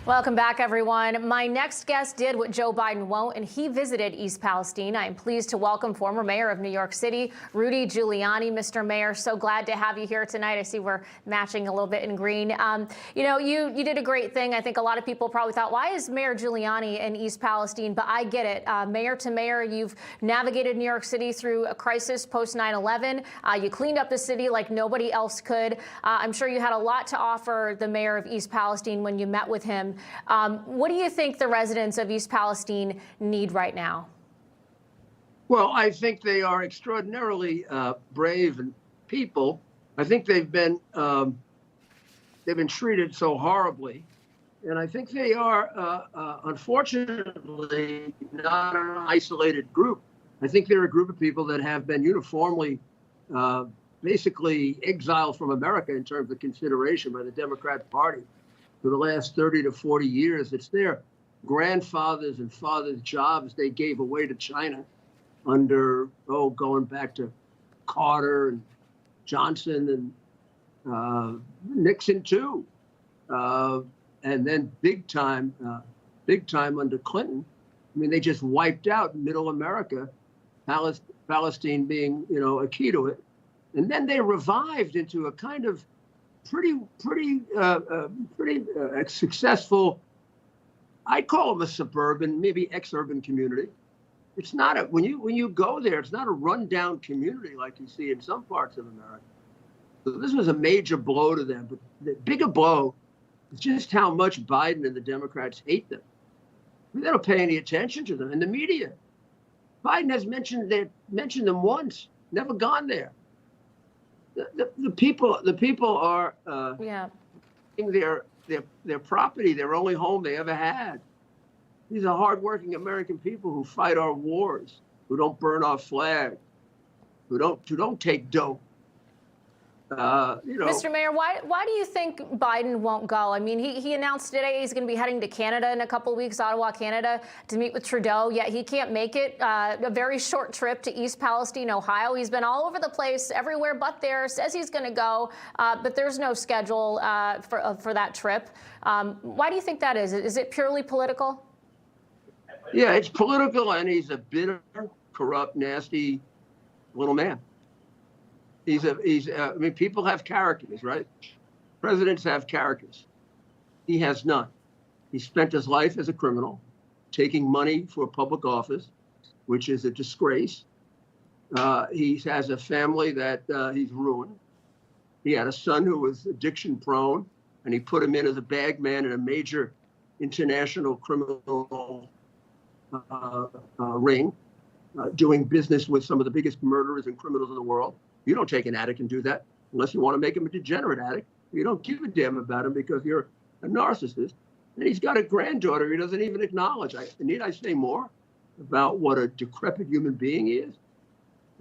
Welcome back, everyone. My next guest did what Joe Biden won't, and he visited East Palestine. I am pleased to welcome former mayor of New York City, Rudy Giuliani. Mr. Mayor, so glad to have you here tonight. I see we're matching a little bit in green. You did a great thing. I think a lot of people probably thought, why is Mayor Giuliani in East Palestine? But I get it. Mayor to mayor, you've navigated New York City through a crisis post 9/11. You cleaned up the city like nobody else could. I'm sure you had a lot to offer the mayor of East Palestine when you met with him. What do you think the residents of East Palestine need right now? Well, I think they are extraordinarily brave and people. I think they've been treated so horribly, and I think they are unfortunately not an isolated group. I think they're a group of people that have been uniformly basically exiled from America in terms of consideration by the Democrat Party for the last 30 to 40 years. It's their grandfathers and fathers' jobs they gave away to China under, going back to Carter and Johnson and Nixon too. And then big time under Clinton. I mean, they just wiped out middle America, Palestine being, a key to it. And then they revived into a kind of pretty successful, I call them a suburban, maybe ex-urban community. It's not when you go there, it's not a rundown community like you see in some parts of America. So this was a major blow to them. But the bigger blow is just how much Biden and the Democrats hate them. I mean, they don't pay any attention to them in the media. Biden has mentioned them once, never gone there. The people are their property, their only home they ever had. These are hardworking American people who fight our wars, who don't burn our flag, who don't take dope. Mr. Mayor, why do you think Biden won't go? I mean, he announced today he's going to be heading to Canada in a couple of weeks, Ottawa, Canada, to meet with Trudeau, yet he can't make it. A very short trip to East Palestine, Ohio. He's been all over the place, everywhere but there, says he's going to go, but there's no schedule for that trip. Why do you think that is? Is it purely political? Yeah, it's political, and he's a bitter, corrupt, nasty little man. I mean, people have characters, right? Presidents have characters. He has none. He spent his life as a criminal, taking money for public office, which is a disgrace. He has a family that he's ruined. He had a son who was addiction prone, and he put him in as a bag man in a major international criminal ring, doing business with some of the biggest murderers and criminals in the world. You don't take an addict and do that unless you want to make him a degenerate addict. You don't give a damn about him because you're a narcissist. And he's got a granddaughter he doesn't even acknowledge. Need I say more about what a decrepit human being he is?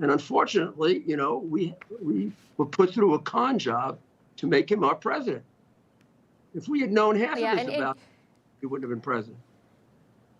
And unfortunately, we were put through a con job to make him our president. If we had known half of this about him, he wouldn't have been president.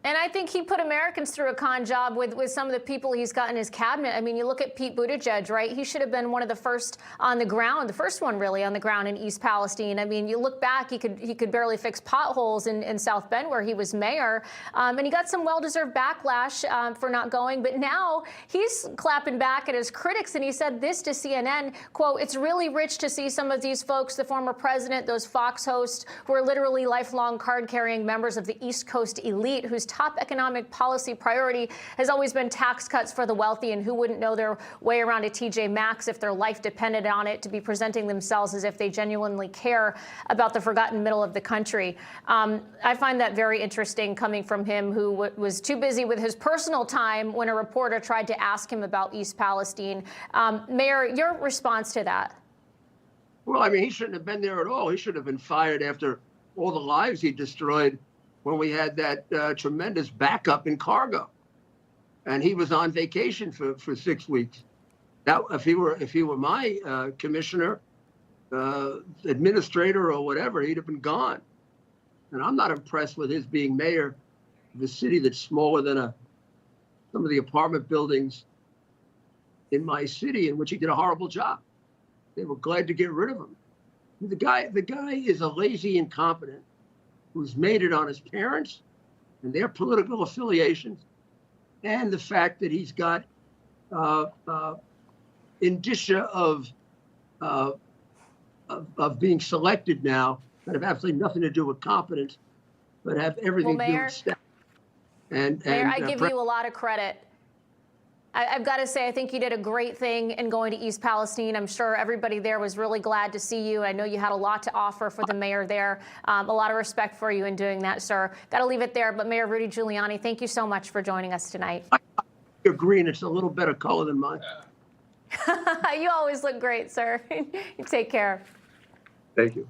And I think he put Americans through a con job with some of the people he's got in his cabinet. I mean, you look at Pete Buttigieg, right? He should have been one of the first on the ground, the first one really on the ground in East Palestine. I mean, you look back, he could barely fix potholes in South Bend where he was mayor. And he got some well-deserved backlash for not going. But now he's clapping back at his critics. And he said this to CNN, quote, "It's really rich to see some of these folks, the former president, those Fox hosts who are literally lifelong card-carrying members of the East Coast elite whose top economic policy priority has always been tax cuts for the wealthy, and who wouldn't know their way around a TJ Maxx if their life depended on it, to be presenting themselves as if they genuinely care about the forgotten middle of the country." I find that very interesting coming from him, who was too busy with his personal time when a reporter tried to ask him about East Palestine. Mayor, your response to that? Well, I mean, he shouldn't have been there at all. He should have been fired after all the lives he destroyed when we had that tremendous backup in cargo, and he was on vacation for 6 weeks. Now, if he were my commissioner, administrator, or whatever, he'd have been gone. And I'm not impressed with his being mayor of a city that's smaller than some of the apartment buildings in my city, in which he did a horrible job. They were glad to get rid of him. The guy is a lazy incompetent. who's made it on his parents and their political affiliations, and the fact that he's got indicia of being selected now that have absolutely nothing to do with competence, but have everything to do with staff. Mayor, I give you a lot of credit. I've got to say, I think you did a great thing in going to East Palestine. I'm sure everybody there was really glad to see you. I know you had a lot to offer for the mayor there. A lot of respect for you in doing that, sir. Got to leave it there. But Mayor Rudy Giuliani, thank you so much for joining us tonight. You're green. It's a little better color than mine. You always look great, sir. Take care. Thank you.